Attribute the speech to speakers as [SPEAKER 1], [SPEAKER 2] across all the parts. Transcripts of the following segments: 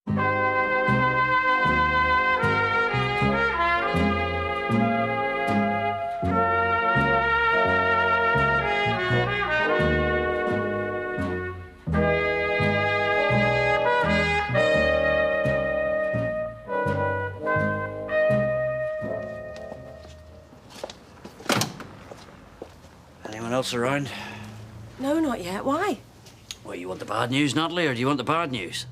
[SPEAKER 1] Anyone else around?
[SPEAKER 2] No, not yet. Why?
[SPEAKER 1] Well, you want the bad news, Natalie, or do you want the bad news?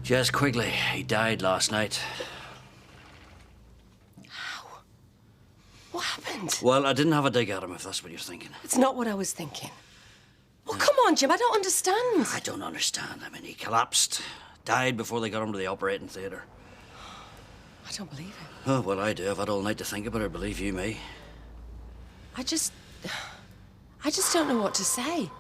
[SPEAKER 1] Jez Quigley, he died last night.
[SPEAKER 2] How? What happened?
[SPEAKER 1] Well, I didn't have a dig at him, if that's what you're thinking.
[SPEAKER 2] It's not what I was thinking. Well, come on, Jim, I don't understand.
[SPEAKER 1] I don't understand. I mean, he collapsed, died before they got him to the operating theatre.
[SPEAKER 2] I don't believe it.
[SPEAKER 1] Oh, well, I do. I've had all night to think about it, believe you me.
[SPEAKER 2] I just don't know what to say.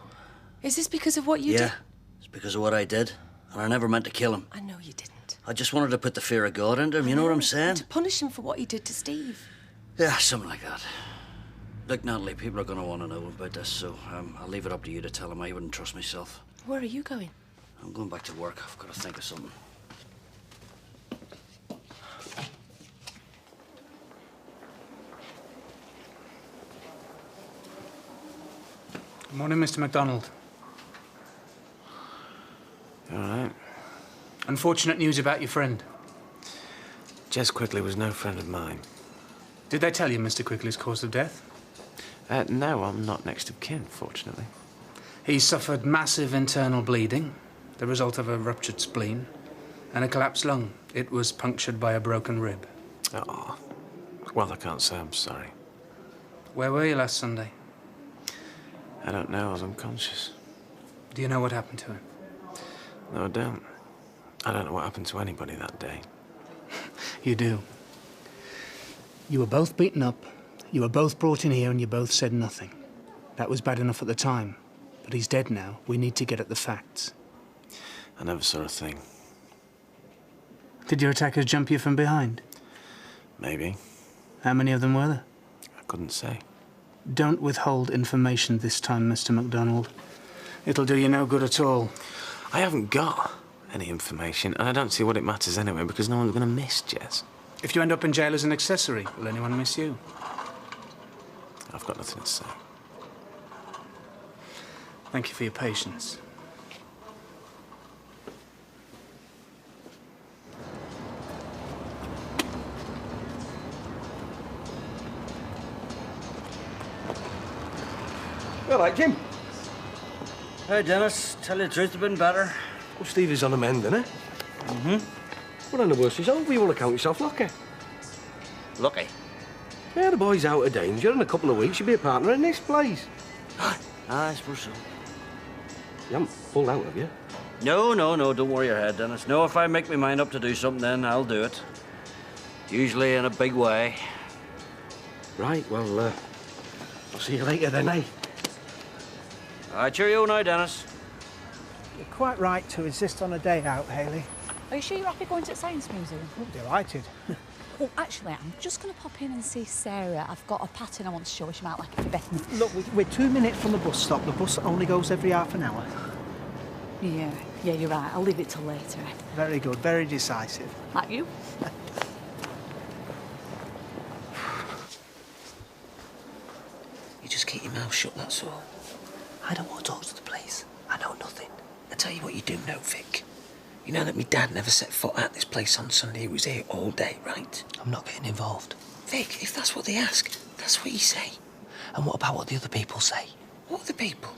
[SPEAKER 2] Is this because of what you did?
[SPEAKER 1] Yeah, it's because of what I did. And I never meant to kill him.
[SPEAKER 2] I know you didn't.
[SPEAKER 1] I just wanted to put the fear of God into him, you know what I'm saying?
[SPEAKER 2] To punish him for what he did to Steve.
[SPEAKER 1] Yeah, something like that. Look, Natalie, people are going to want to know about this, so I'll leave it up to you to tell him. I wouldn't trust myself.
[SPEAKER 2] Where are you going?
[SPEAKER 1] I'm going back to work. I've got to think of something.
[SPEAKER 3] Good morning, Mr. MacDonald.
[SPEAKER 4] All right.
[SPEAKER 3] Unfortunate news about your friend.
[SPEAKER 4] Jez Quigley was no friend of mine.
[SPEAKER 3] Did they tell you Mr. Quigley's cause of death?
[SPEAKER 4] No, I'm not next of kin, fortunately.
[SPEAKER 3] He suffered massive internal bleeding, the result of a ruptured spleen, and a collapsed lung. It was punctured by a broken rib.
[SPEAKER 4] Oh. Well, I can't say I'm sorry.
[SPEAKER 3] Where were you last Sunday?
[SPEAKER 4] I don't know. I was unconscious.
[SPEAKER 3] Do you know what happened to him?
[SPEAKER 4] No, I don't. I don't know what happened to anybody that day.
[SPEAKER 3] You do. You were both beaten up, you were both brought in here, and you both said nothing. That was bad enough at the time, but he's dead now. We need to get at the facts.
[SPEAKER 4] I never saw a thing.
[SPEAKER 3] Did your attackers jump you from behind?
[SPEAKER 4] Maybe.
[SPEAKER 3] How many of them were there?
[SPEAKER 4] I couldn't say.
[SPEAKER 3] Don't withhold information this time, Mr. MacDonald. It'll do you no good at all.
[SPEAKER 4] I haven't got any information, and I don't see what it matters anyway, because no one's going to miss Jez.
[SPEAKER 3] If you end up in jail as an accessory, will anyone miss you?
[SPEAKER 4] I've got nothing to say.
[SPEAKER 3] Thank you for your patience.
[SPEAKER 5] All right, Jim.
[SPEAKER 1] Hey, Dennis. Tell you the truth, it's been better.
[SPEAKER 5] Well, Steve is on the mend, isn't he?
[SPEAKER 1] Mm-hmm.
[SPEAKER 5] Well, then the worst is over. You want to count yourself lucky.
[SPEAKER 1] Lucky.
[SPEAKER 5] Yeah, the boy's out of danger. In a couple of weeks, you'll be a partner in this place.
[SPEAKER 1] I suppose so.
[SPEAKER 5] You haven't pulled out, have you?
[SPEAKER 1] No, don't worry your head, Dennis. No, if I make my mind up to do something, then I'll do it. Usually in a big way.
[SPEAKER 5] Right, well, I'll see you later then, eh?
[SPEAKER 1] All right, cheerio now, Dennis.
[SPEAKER 6] You're quite right to insist on a day out, Hayley.
[SPEAKER 7] Are you sure you're happy going to the Science Museum?
[SPEAKER 6] I'm delighted.
[SPEAKER 7] Oh, actually, I'm just going to pop in and see Sarah. I've got a pattern I want to show her. She might like it a bit better.
[SPEAKER 6] Look, we're 2 minutes from the bus stop. The bus only goes every half an hour.
[SPEAKER 7] Yeah, you're right. I'll leave it till later.
[SPEAKER 6] Very good, very decisive.
[SPEAKER 7] Like you?
[SPEAKER 4] You just keep your mouth shut, that's all. I don't want to talk to the police. I know nothing. I tell you what you do know, Vic. You know that my dad never set foot at this place on Sunday. He was here all day, right? I'm not getting involved. Vic, if that's what they ask, that's what you say. And what about what the other people say? What other people?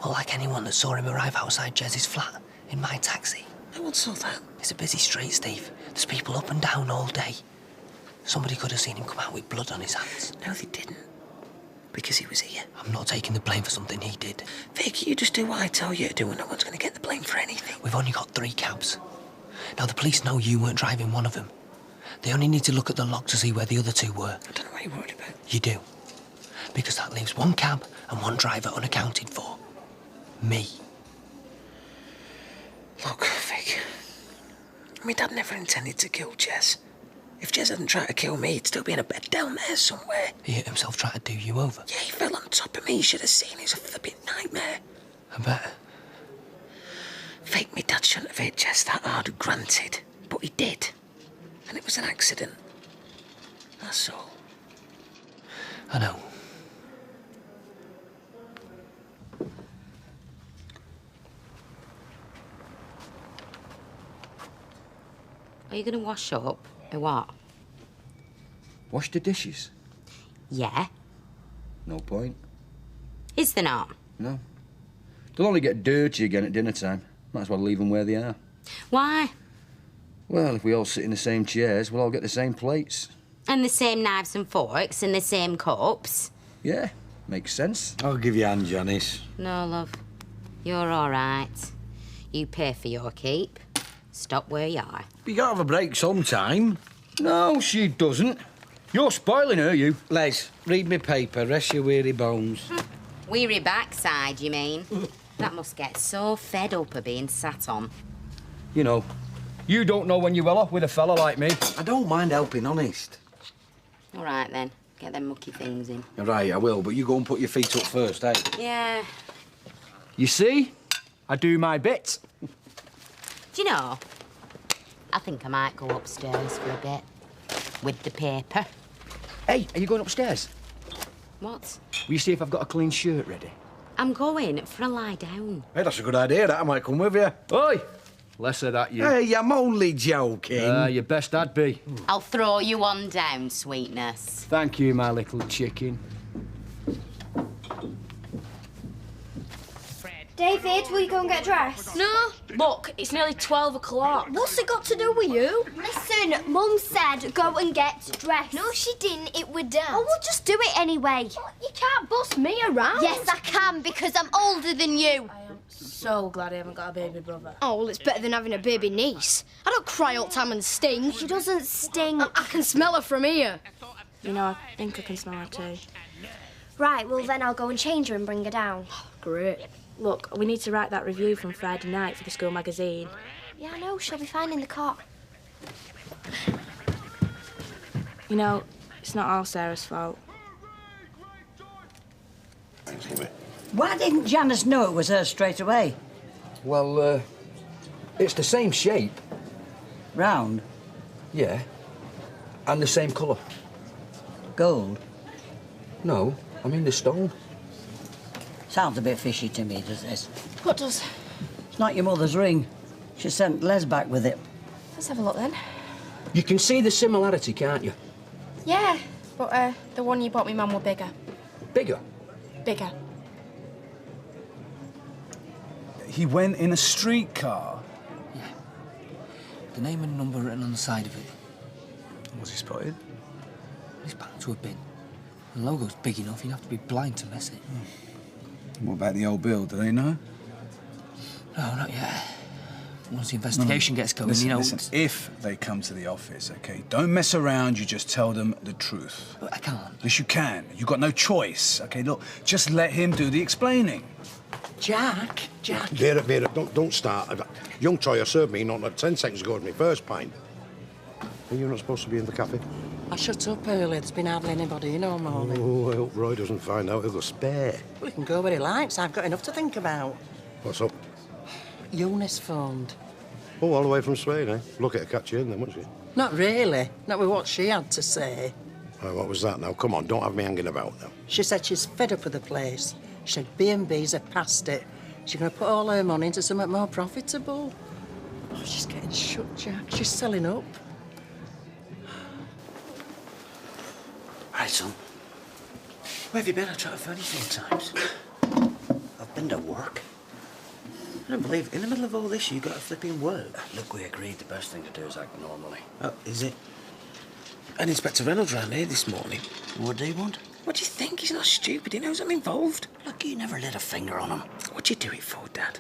[SPEAKER 4] Well, like anyone that saw him arrive outside Jez's flat in my taxi. No one saw that. It's a busy street, Steve. There's people up and down all day. Somebody could have seen him come out with blood on his hands. No, they didn't. Because he was here. I'm not taking the blame for something he did. Vic, you just do what I tell you to do and no one's going to get the blame for anything. We've only got 3 cabs. Now, the police know you weren't driving one of them. They only need to look at the log to see where the other 2 were. I don't know what you're worried about. You do. Because that leaves 1 cab and 1 driver unaccounted for. Me. Look, Vic. My dad never intended to kill Jez. If Jez hadn't tried to kill me, he'd still be in a bed down there somewhere. He hit himself trying to do you over? Yeah, he fell on top of me. You should have seen. It was a flipping nightmare. I bet. Fake, me dad shouldn't have hit Jess that hard, granted. But he did. And it was an accident. That's all.
[SPEAKER 3] I know.
[SPEAKER 8] Are you going to wash up, or what?
[SPEAKER 9] Wash the dishes?
[SPEAKER 8] Yeah.
[SPEAKER 9] No point.
[SPEAKER 8] Is there not?
[SPEAKER 9] No. They'll only get dirty again at dinner time. Might as well leave them where they are.
[SPEAKER 8] Why?
[SPEAKER 9] Well, if we all sit in the same chairs, we'll all get the same plates.
[SPEAKER 8] And the same knives and forks and the same cups?
[SPEAKER 9] Yeah, makes sense.
[SPEAKER 5] I'll give you a hand, Janice.
[SPEAKER 8] No, love. You're all right. You pay for your keep. Stop where you are.
[SPEAKER 5] You gotta have a break sometime.
[SPEAKER 9] No, she doesn't. You're spoiling her, you.
[SPEAKER 5] Les, read me paper, rest your weary bones.
[SPEAKER 8] Weary backside, you mean? That must get so fed up of being sat on.
[SPEAKER 9] You know, you don't know when you're well off with a fella like me.
[SPEAKER 5] I don't mind helping, honest.
[SPEAKER 8] All right, then. Get them mucky things in.
[SPEAKER 5] All right, I will, but you go and put your feet up first, eh?
[SPEAKER 8] Yeah.
[SPEAKER 9] You see? I do my bit.
[SPEAKER 8] Do you know, I think I might go upstairs for a bit. With the paper.
[SPEAKER 9] Hey, are you going upstairs?
[SPEAKER 8] What?
[SPEAKER 9] Will you see if I've got a clean shirt ready?
[SPEAKER 8] I'm going for a lie down.
[SPEAKER 5] Hey, that's a good idea, that. I might come with you.
[SPEAKER 9] Oi! Less of that, you.
[SPEAKER 5] Hey, I'm only joking.
[SPEAKER 9] You best I'd be.
[SPEAKER 8] I'll throw you on down, sweetness.
[SPEAKER 9] Thank you, my little chicken.
[SPEAKER 10] David, will you go and get dressed?
[SPEAKER 11] No. Look, it's nearly 12 o'clock.
[SPEAKER 10] What's it got to do with you? Listen, Mum said go and get dressed. No, she didn't. It were Dad. Oh, we'll just do it anyway. You can't boss me around. Yes, I can, because I'm older than you.
[SPEAKER 11] I am so glad I haven't got a baby brother.
[SPEAKER 10] Oh, well, it's better than having a baby niece. I don't cry all the time and sting. She doesn't sting. I can smell her from here.
[SPEAKER 11] You know, I think I can smell her too.
[SPEAKER 10] Right, well, then I'll go and change her and bring her down.
[SPEAKER 11] Great. Look, we need to write that review from Friday night for the school magazine.
[SPEAKER 10] Yeah, I know. She'll be fine in the car.
[SPEAKER 11] You know, it's not all Sarah's fault.
[SPEAKER 12] Why didn't Janice know it was her straight away?
[SPEAKER 9] Well, it's the same shape.
[SPEAKER 12] Round?
[SPEAKER 9] Yeah. And the same colour.
[SPEAKER 12] Gold?
[SPEAKER 9] No, I mean the stone.
[SPEAKER 12] Sounds a bit fishy to me, does this?
[SPEAKER 11] What does?
[SPEAKER 12] It's not your mother's ring. She sent Les back with it.
[SPEAKER 11] Let's have a look then.
[SPEAKER 9] You can see the similarity, can't you?
[SPEAKER 11] Yeah, but the one you bought me, Mum, were bigger.
[SPEAKER 9] Bigger?
[SPEAKER 11] Bigger.
[SPEAKER 13] He went in a streetcar?
[SPEAKER 4] Yeah. The name and number written on the side of it.
[SPEAKER 13] Was he spotted?
[SPEAKER 4] He's bound to have been. The logo's big enough, you'd have to be blind to miss it.
[SPEAKER 13] What about the old bill? Do they know?
[SPEAKER 4] No, not yet. Once the investigation gets going,
[SPEAKER 13] listen,
[SPEAKER 4] you know...
[SPEAKER 13] Listen, if they come to the office, OK, don't mess around, you just tell them the truth.
[SPEAKER 4] But I can't.
[SPEAKER 13] Yes, you can. You've got no choice, OK? Look, just let him do the explaining.
[SPEAKER 4] Jack!
[SPEAKER 14] Vera, don't start. Young Troyer served me not 10 seconds ago as my first pint. And you're not supposed to be in the cafe?
[SPEAKER 15] I shut up early. There's been hardly anybody in all morning.
[SPEAKER 14] Oh, I hope Roy doesn't find out. He'll go spare.
[SPEAKER 15] Well, he can go where he likes. I've got enough to think about.
[SPEAKER 14] What's up?
[SPEAKER 15] Eunice phoned.
[SPEAKER 14] Oh, all the way from Spain, eh? Lucky to catch you in then, wasn't she?
[SPEAKER 15] Not really. Not with what she had to say.
[SPEAKER 14] Oh, what was that now? Come on, don't have me hanging about now.
[SPEAKER 15] She said she's fed up with the place. She said B&B's are past it. She's going to put all her money into something more profitable. Oh, she's getting shut, Jack. She's selling up.
[SPEAKER 1] Right, son. Where have you been? I tried to phone you 3 times. I've been to work. I don't believe in the middle of all this you got a flipping work. Look, we agreed the best thing to do is act normally.
[SPEAKER 4] Oh, is it? And Inspector Reynolds round here this morning.
[SPEAKER 1] What do you want?
[SPEAKER 4] What do you think? He's not stupid. He knows I'm involved.
[SPEAKER 1] Look, you never lit a finger on him.
[SPEAKER 4] What'd you do it for, Dad?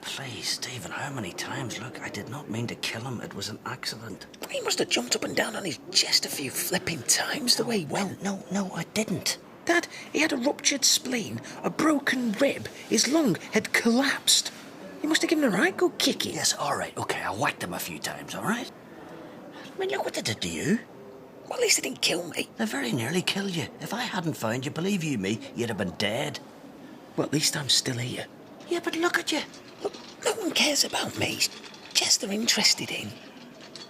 [SPEAKER 1] Please, Stephen, how many times? Look, I did not mean to kill him. It was an accident.
[SPEAKER 4] He must have jumped up and down on his chest a few flipping times the way he went.
[SPEAKER 1] No, I didn't.
[SPEAKER 4] Dad, he had a ruptured spleen, a broken rib. His lung had collapsed. You must have given him a right good kicking.
[SPEAKER 1] Yes, all right, OK, I whacked him a few times, all right? I mean, look what they did to you.
[SPEAKER 4] Well, at least they didn't kill me.
[SPEAKER 1] They very nearly killed you. If I hadn't found you, believe you me, you'd have been dead.
[SPEAKER 4] Well, at least I'm still here. Yeah, but look at you. Look, no one cares about me. It's Jess they're interested in.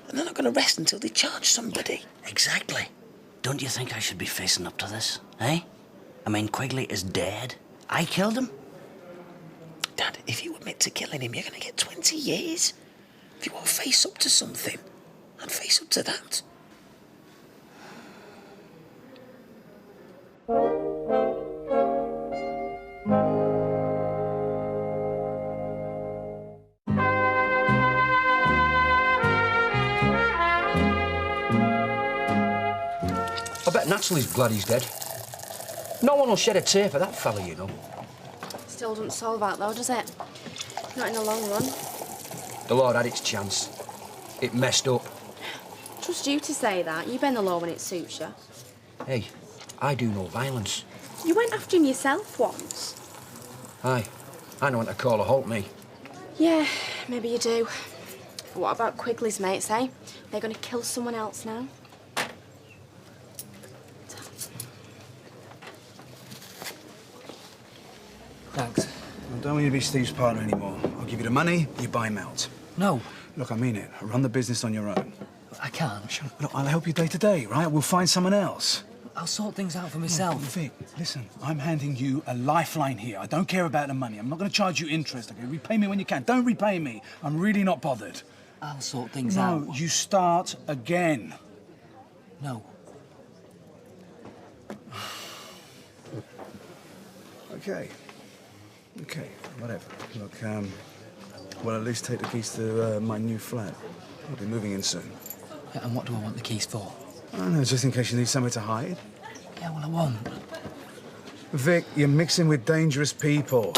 [SPEAKER 4] And they're not going to rest until they charge somebody.
[SPEAKER 1] Exactly. Don't you think I should be facing up to this, eh? I mean, Quigley is dead. I killed him.
[SPEAKER 4] Dad, if you admit to killing him, you're going to get 20 years. If you want to face up to something, I'd face up to that.
[SPEAKER 9] I bet Natalie's glad he's dead. No one will shed a tear for that fella, you know.
[SPEAKER 11] Still doesn't solve that, though, does it? Not in the long run.
[SPEAKER 9] The Lord had its chance. It messed up.
[SPEAKER 11] Trust you to say that. You bend the law when it suits you.
[SPEAKER 9] Hey, I do no violence.
[SPEAKER 11] You went after him yourself once.
[SPEAKER 9] Aye, I know when to call a halt, me.
[SPEAKER 11] Yeah, maybe you do. But what about Quigley's mates, eh? They're going to kill someone else now.
[SPEAKER 13] Thanks. I don't want you to be Steve's partner anymore. I'll give you the money, you buy him out.
[SPEAKER 5] No.
[SPEAKER 13] Look, I mean it. Run the business on your own.
[SPEAKER 5] I can't.
[SPEAKER 13] Look, I'll help you day to day, right? We'll find someone else.
[SPEAKER 5] I'll sort things out for myself.
[SPEAKER 13] Look, Vic, listen, I'm handing you a lifeline here. I don't care about the money. I'm not going to charge you interest, okay? Repay me when you can. Don't repay me. I'm really not bothered.
[SPEAKER 5] I'll sort things out.
[SPEAKER 13] No, you start again.
[SPEAKER 5] No.
[SPEAKER 13] Okay. Okay, whatever. Look, well, at least take the keys to my new flat. I'll be moving in soon.
[SPEAKER 5] Yeah, and what do I want the keys for?
[SPEAKER 13] I don't know, just in case you need somewhere to hide.
[SPEAKER 5] Yeah, well, I won't.
[SPEAKER 13] Vic, you're mixing with dangerous people.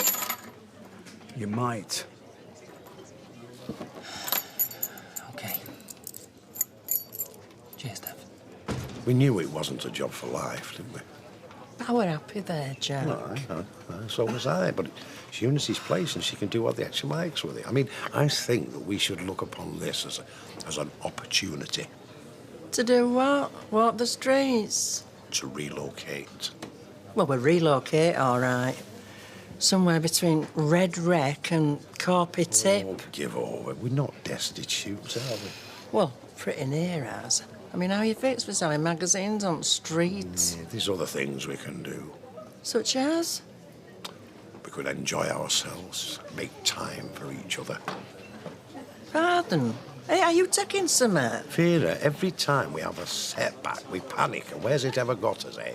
[SPEAKER 13] You might.
[SPEAKER 5] Okay. Cheers, Dev.
[SPEAKER 14] We knew it wasn't a job for life, didn't we?
[SPEAKER 15] I were happy there, Jack.
[SPEAKER 14] No, so was I, but it's Eunice's place and she can do what the actual likes with it. I mean, I think that we should look upon this as an opportunity.
[SPEAKER 15] To do what? Walk the streets?
[SPEAKER 14] To relocate.
[SPEAKER 15] Well, we'll relocate, all right. Somewhere between Red Wreck and Corpy Tip.
[SPEAKER 14] Oh, give over. We're not destitute, are we?
[SPEAKER 15] Well, pretty near us. I mean, how are you fixed for selling magazines on streets?
[SPEAKER 14] Yeah, there's other things we can do.
[SPEAKER 15] Such as?
[SPEAKER 14] We could enjoy ourselves, make time for each other.
[SPEAKER 15] Pardon? Hey, are you taking some?
[SPEAKER 14] Vera, every time we have a setback, we panic, and where's it ever got us, eh?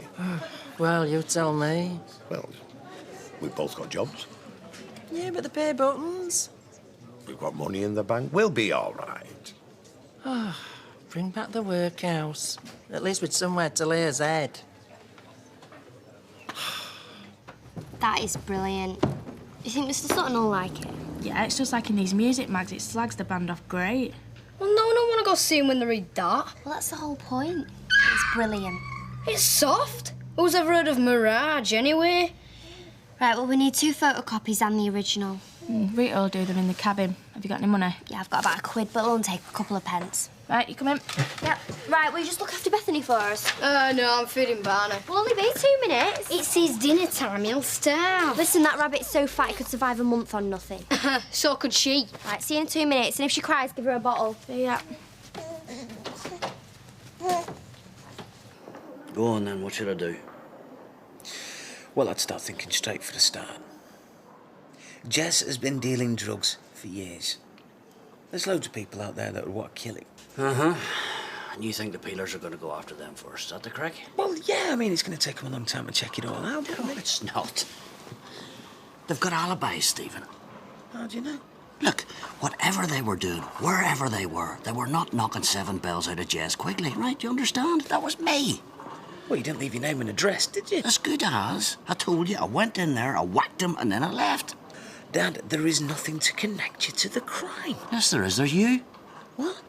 [SPEAKER 15] Well, you tell me.
[SPEAKER 14] Well, we've both got jobs.
[SPEAKER 15] Yeah, but the pay buttons.
[SPEAKER 14] We've got money in the bank. We'll be all right.
[SPEAKER 15] Bring back the workhouse. At least with somewhere to lay his head.
[SPEAKER 10] That is brilliant. You think Mr. Sutton will like it?
[SPEAKER 11] Yeah, it's just like in these music mags. It slags the band off great.
[SPEAKER 16] Well, no one will want to go see him when they read that.
[SPEAKER 10] Well, that's the whole point. It's brilliant.
[SPEAKER 16] It's soft. Who's ever heard of Mirage, anyway?
[SPEAKER 10] Right, well, we need 2 photocopies and the original.
[SPEAKER 11] Rita will do them in the cabin. Have you got any money?
[SPEAKER 10] Yeah, I've got about £1, but it'll only take a couple of pence.
[SPEAKER 11] Right, you come in.
[SPEAKER 10] Yeah. Right, will you just look after Bethany for us?
[SPEAKER 16] No, I'm feeding Barney.
[SPEAKER 10] We'll only be 2 minutes.
[SPEAKER 16] It's his dinner time, he'll starve.
[SPEAKER 10] Listen, that rabbit's so fat he could survive a month on nothing.
[SPEAKER 16] So could she.
[SPEAKER 10] Right, see you in 2 minutes, and if she cries, give her a bottle.
[SPEAKER 11] Yeah.
[SPEAKER 1] Go on then, what should I do?
[SPEAKER 4] Well, I'd start thinking straight for the start. Jess has been dealing drugs for years. There's loads of people out there that would want to kill him.
[SPEAKER 1] Uh-huh. And you think the peelers are going to go after them first, is that the crack?
[SPEAKER 4] Well, yeah, I mean, it's going to take them a long time to check it all out.
[SPEAKER 1] No, it's not. They've got alibis, Stephen.
[SPEAKER 4] How do you know?
[SPEAKER 1] Look, whatever they were doing, wherever they were not knocking 7 bells out of Jess Quigley, right? You understand? That was me.
[SPEAKER 4] Well, you didn't leave your name and address, did you?
[SPEAKER 1] As good as. I told you, I went in there, I whacked him, and then I left.
[SPEAKER 4] Dad, there is nothing to connect you to the crime.
[SPEAKER 1] Yes, there is. There's you.
[SPEAKER 4] What?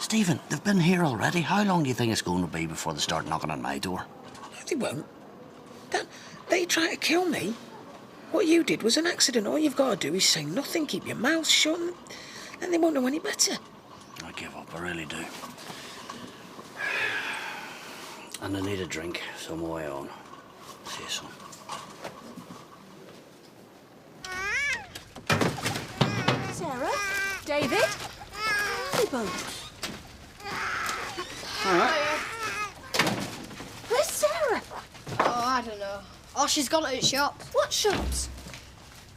[SPEAKER 1] Stephen, they've been here already. How long do you think it's going to be before they start knocking on my door?
[SPEAKER 4] No, they won't. Dad, they try to kill me. What you did was an accident. All you've got to do is say nothing, keep your mouth shut, and then they won't know any better.
[SPEAKER 1] I give up, I really do. And I need a drink, so I'm away on. See you soon.
[SPEAKER 11] Sarah? David? Where are they both? Where's Sarah?
[SPEAKER 16] Oh, I don't know. Oh, she's gone to the shops.
[SPEAKER 11] What shops?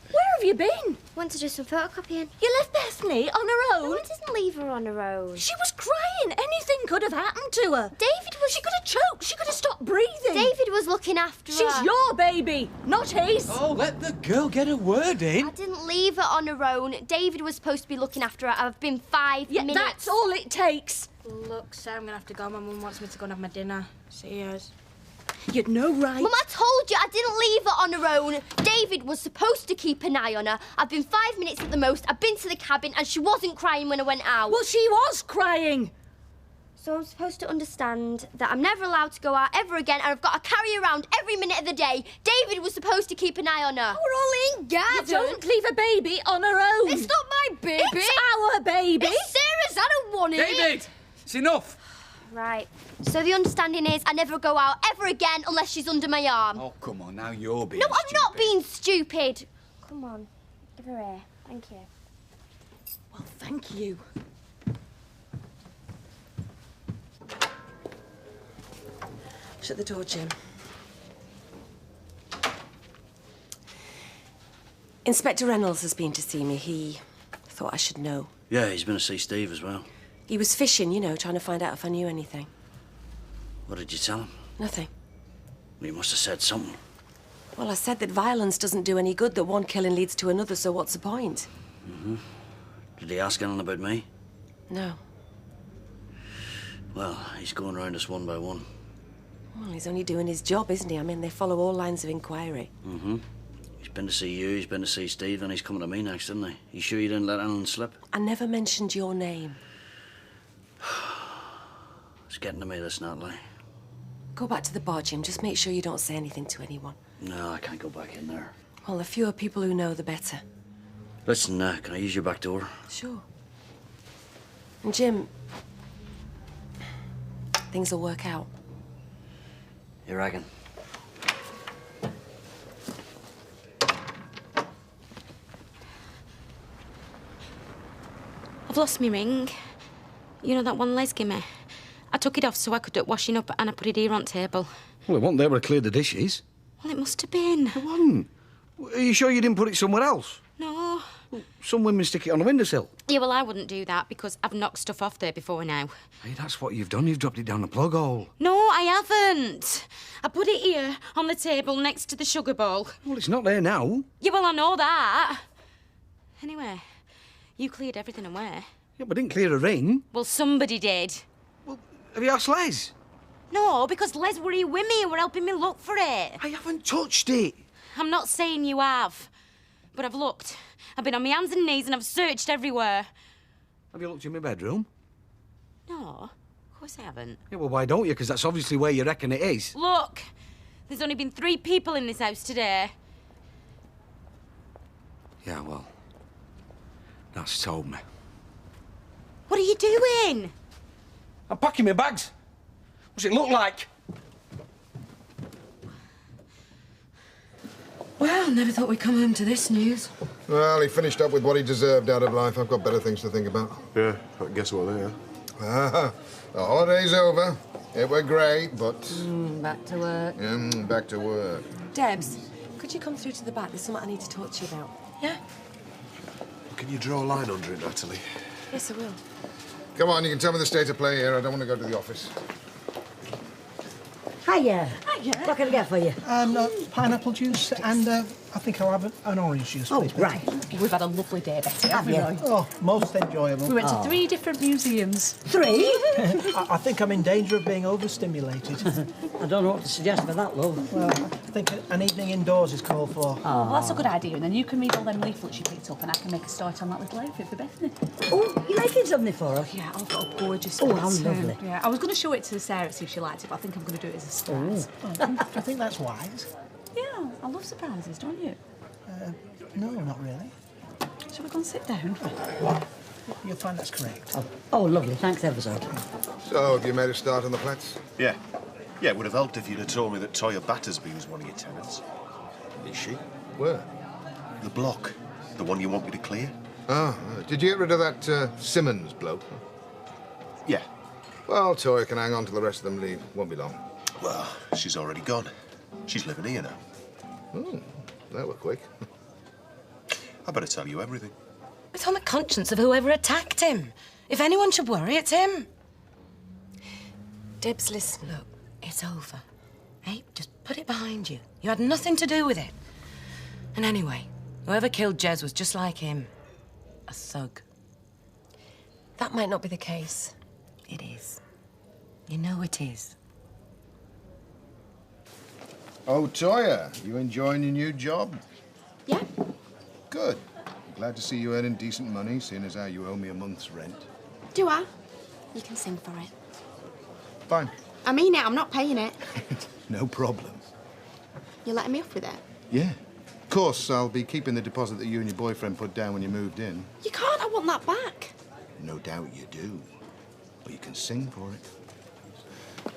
[SPEAKER 11] Where have you been?
[SPEAKER 10] Went to do some photocopying.
[SPEAKER 11] You left Bethany on her own?
[SPEAKER 10] No, I didn't leave her on her own.
[SPEAKER 11] She was crying. Anything could have happened to her.
[SPEAKER 10] David was...
[SPEAKER 11] She could have choked. She could have stopped breathing.
[SPEAKER 10] David was looking after her.
[SPEAKER 11] She's your baby, not his.
[SPEAKER 1] Oh, let the girl get a word in.
[SPEAKER 10] I didn't leave her on her own. David was supposed to be looking after her. I've been 5 minutes.
[SPEAKER 11] That's all it takes. Look, Sarah, I'm going to have to go. My mum wants me to go and have my dinner. See you. You'd no right.
[SPEAKER 10] Mum, I told you I didn't leave her on her own. David was supposed to keep an eye on her. I've been 5 minutes at the most. I've been to the cabin and she wasn't crying when I went out.
[SPEAKER 11] Well, she was crying.
[SPEAKER 10] So I'm supposed to understand that I'm never allowed to go out ever again and I've got to carry her around every minute of the day. David was supposed to keep an eye on her.
[SPEAKER 16] We're all in garden.
[SPEAKER 11] You don't leave a baby on her own.
[SPEAKER 16] It's not my baby.
[SPEAKER 11] It's our baby.
[SPEAKER 16] It's Sarah's. I don't want it.
[SPEAKER 1] David, it's enough.
[SPEAKER 10] Right. So the understanding is I never go out ever again unless she's under my arm.
[SPEAKER 1] Oh, come on, now you're being
[SPEAKER 10] No, I'm
[SPEAKER 1] stupid.
[SPEAKER 10] not being stupid. Come on. Give her here. Thank you.
[SPEAKER 11] Well, thank you. Shut the door, Jim. Inspector Reynolds has been to see me. He thought I should know.
[SPEAKER 1] Yeah, he's been to see Steve as well.
[SPEAKER 11] He was fishing, you know, trying to find out if I knew anything.
[SPEAKER 1] What did you tell him?
[SPEAKER 11] Nothing.
[SPEAKER 1] Well, you must have said something.
[SPEAKER 11] Well, I said that violence doesn't do any good, that one killing leads to another, so what's the point?
[SPEAKER 1] Mm-hmm. Did he ask anything about me?
[SPEAKER 11] No.
[SPEAKER 1] Well, he's going round us one by one.
[SPEAKER 11] Well, he's only doing his job, isn't he? I mean, they follow all lines of inquiry.
[SPEAKER 1] Mm-hmm. He's been to see you, he's been to see Steve, and he's coming to me next, isn't he? You sure you didn't let anyone slip?
[SPEAKER 11] I never mentioned your name.
[SPEAKER 1] It's getting to me, this, Natalie.
[SPEAKER 11] Go back to the bar, Jim. Just make sure you don't say anything to anyone.
[SPEAKER 1] No, I can't go back in there.
[SPEAKER 11] Well, the fewer people who know, the better.
[SPEAKER 1] Listen, can I use your back door?
[SPEAKER 11] Sure. And Jim, things will work out.
[SPEAKER 1] You reckon?
[SPEAKER 8] I've lost my ring. You know that one Les gave me? I took it off so I could do washing up and I put it here on table.
[SPEAKER 9] Well, it wasn't there where I cleared the dishes.
[SPEAKER 8] Well, it must have been.
[SPEAKER 9] It wasn't. Are you sure you didn't put it somewhere else?
[SPEAKER 8] No.
[SPEAKER 9] Some women stick it on a windowsill.
[SPEAKER 8] Yeah, well, I wouldn't do that because I've knocked stuff off there before now.
[SPEAKER 9] Hey, that's what you've done. You've dropped it down the plug hole.
[SPEAKER 8] No, I haven't. I put it here on the table next to the sugar bowl.
[SPEAKER 9] Well, it's not there now.
[SPEAKER 8] Yeah, well, I know that. Anyway, you cleared everything away.
[SPEAKER 9] Yeah, but I didn't clear a ring.
[SPEAKER 8] Well, somebody did.
[SPEAKER 9] Have you asked Les?
[SPEAKER 8] No, because Les were here with me and were helping me look for it.
[SPEAKER 9] I haven't touched it.
[SPEAKER 8] I'm not saying you have, but I've looked. I've been on my hands and knees and I've searched everywhere.
[SPEAKER 9] Have you looked in my bedroom?
[SPEAKER 8] No, of course I haven't.
[SPEAKER 9] Yeah, well, why don't you? Because that's obviously where you reckon it is.
[SPEAKER 8] Look, there's only been 3 people in this house today.
[SPEAKER 9] Yeah, well, that's told me.
[SPEAKER 8] What are you doing?
[SPEAKER 9] I'm packing my bags. What's it look like?
[SPEAKER 2] Well, never thought we'd come home to this news.
[SPEAKER 17] Well, he finished up with what he deserved out of life. I've got better things to think about.
[SPEAKER 14] Yeah, I guess what they are.
[SPEAKER 17] Ah, the holiday's over. It were great, but...
[SPEAKER 2] Back to work.
[SPEAKER 17] back to work.
[SPEAKER 11] Debs, could you come through to the back? There's something I need to talk to you about. Yeah?
[SPEAKER 14] Can you draw a line under it, Natalie?
[SPEAKER 11] Yes, I will.
[SPEAKER 17] Come on, you can tell me the state of play here. I don't want to go to the office.
[SPEAKER 12] Hiya.
[SPEAKER 7] Hiya.
[SPEAKER 12] What can I get for you?
[SPEAKER 6] Pineapple juice and I think I'll have an orange juice, please.
[SPEAKER 12] Right.
[SPEAKER 7] We've had a lovely day, Betty, haven't we?
[SPEAKER 6] Oh, most enjoyable.
[SPEAKER 7] We went to 3 different museums.
[SPEAKER 12] 3?
[SPEAKER 6] I think I'm in danger of being overstimulated.
[SPEAKER 12] I don't know what to suggest for that, love.
[SPEAKER 6] Well, I think an evening indoors is called for.
[SPEAKER 7] Well, that's a good idea, and then you can read all them leaflets you picked up and I can make a start on that little outfit for Bethany.
[SPEAKER 12] Oh, you're making something for her?
[SPEAKER 7] Yeah, I've got a gorgeous
[SPEAKER 12] Oh,
[SPEAKER 7] one
[SPEAKER 12] how
[SPEAKER 7] too.
[SPEAKER 12] lovely.
[SPEAKER 7] Yeah, I was going to show it to Sarah, see if she liked it, but I think I'm going to do it as a surprise.
[SPEAKER 6] I think that's wise.
[SPEAKER 7] Yeah, I love surprises, don't you?
[SPEAKER 6] No, not really.
[SPEAKER 7] Shall we go and sit down?
[SPEAKER 6] You'll find that's correct.
[SPEAKER 12] Oh, lovely. Thanks ever so.
[SPEAKER 17] So, have you made a start on the flats?
[SPEAKER 14] Yeah. Yeah, it would have helped if you'd have told me that Toya Battersby was one of your tenants. Is she?
[SPEAKER 17] Where?
[SPEAKER 14] The block. The one you want me to clear.
[SPEAKER 17] Oh, did you get rid of that Simmons bloke?
[SPEAKER 14] Yeah.
[SPEAKER 17] Well, Toya can hang on till the rest of them leave. Won't be long.
[SPEAKER 14] Well, she's already gone. She's living here now.
[SPEAKER 17] Oh, that were quick.
[SPEAKER 14] I better tell you everything.
[SPEAKER 18] It's on the conscience of whoever attacked him. If anyone should worry, it's him. Dibs, listen, look, it's over. Hey, just put it behind you. You had nothing to do with it. And anyway, whoever killed Jez was just like him. A thug.
[SPEAKER 2] That might not be the case.
[SPEAKER 18] It is. You know it is.
[SPEAKER 17] Oh, Toya, you enjoying your new job?
[SPEAKER 11] Yeah.
[SPEAKER 17] Good. Glad to see you earning decent money, seeing as how you owe me a month's rent.
[SPEAKER 11] Do I? You can sing for it.
[SPEAKER 17] Fine.
[SPEAKER 11] I mean it, I'm not paying it.
[SPEAKER 17] No problem.
[SPEAKER 11] You're letting me off with it?
[SPEAKER 17] Yeah. Of course, I'll be keeping the deposit that you and your boyfriend put down when you moved in.
[SPEAKER 11] You can't, I want that back.
[SPEAKER 17] No doubt you do. But you can sing for it.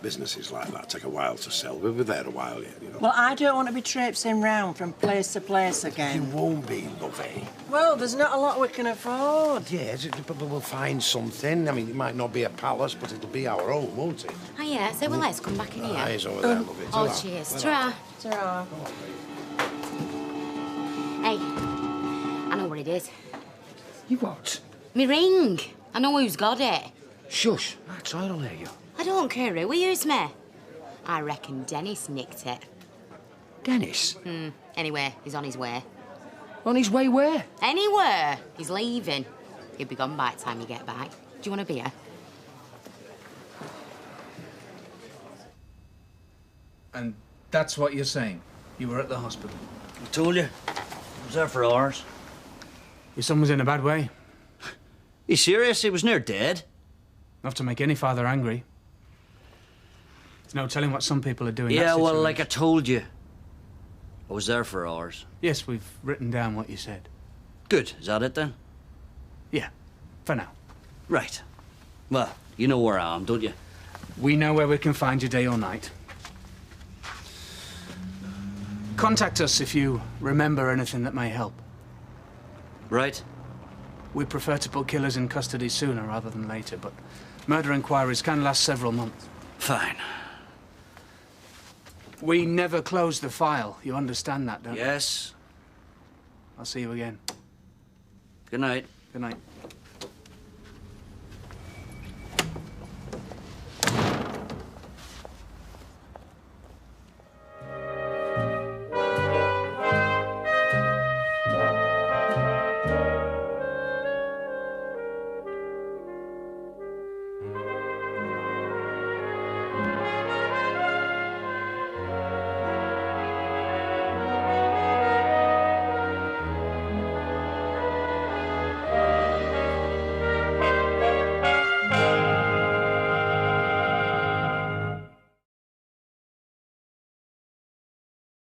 [SPEAKER 14] Businesses like that take a while to sell. We'll be there a while yet, you know.
[SPEAKER 15] Well, I don't want to be traipsing round from place to place again.
[SPEAKER 14] You won't be, lovey.
[SPEAKER 15] Well, there's not a lot we can afford.
[SPEAKER 14] Yes, but we'll find something. I mean, it might not be a palace, but it'll be our own, won't it?
[SPEAKER 8] Oh, yeah, so well, let's come back in here.
[SPEAKER 14] It's over there, lovey.
[SPEAKER 8] Oh,
[SPEAKER 14] Ta-ra.
[SPEAKER 8] cheers. Ta-ra.
[SPEAKER 15] Ta-ra.
[SPEAKER 8] Hey, I know what it is.
[SPEAKER 9] You what?
[SPEAKER 8] Me ring. I know who's got it.
[SPEAKER 9] Shush. That's I'll hear you.
[SPEAKER 8] I don't care who he is, me. I reckon Dennis nicked it.
[SPEAKER 9] Dennis?
[SPEAKER 8] Anyway, he's on his way.
[SPEAKER 9] On his way where?
[SPEAKER 8] Anywhere. He's leaving. He'll be gone by the time you get back. Do you want a beer?
[SPEAKER 3] And that's what you're saying? You were at the hospital?
[SPEAKER 1] I told you. I was there for hours.
[SPEAKER 3] Your son was in a bad way.
[SPEAKER 1] You serious? He was near dead.
[SPEAKER 3] Enough to make any father angry. There's no telling what some people are doing. in that
[SPEAKER 1] Yeah, well,
[SPEAKER 3] situation.
[SPEAKER 1] like I told you. I was there for hours.
[SPEAKER 3] Yes, we've written down what you said.
[SPEAKER 1] Good. Is that it, then?
[SPEAKER 3] Yeah, for now.
[SPEAKER 1] Right. Well, you know where I am, don't you?
[SPEAKER 3] We know where we can find you day or night. Contact us if you remember anything that may help.
[SPEAKER 1] Right.
[SPEAKER 3] We prefer to put killers in custody sooner rather than later, but murder inquiries can last several months.
[SPEAKER 1] Fine.
[SPEAKER 3] We never close the file. You understand that, don't you?
[SPEAKER 1] Yes.
[SPEAKER 3] I'll see you again.
[SPEAKER 1] Good night.
[SPEAKER 3] Good night.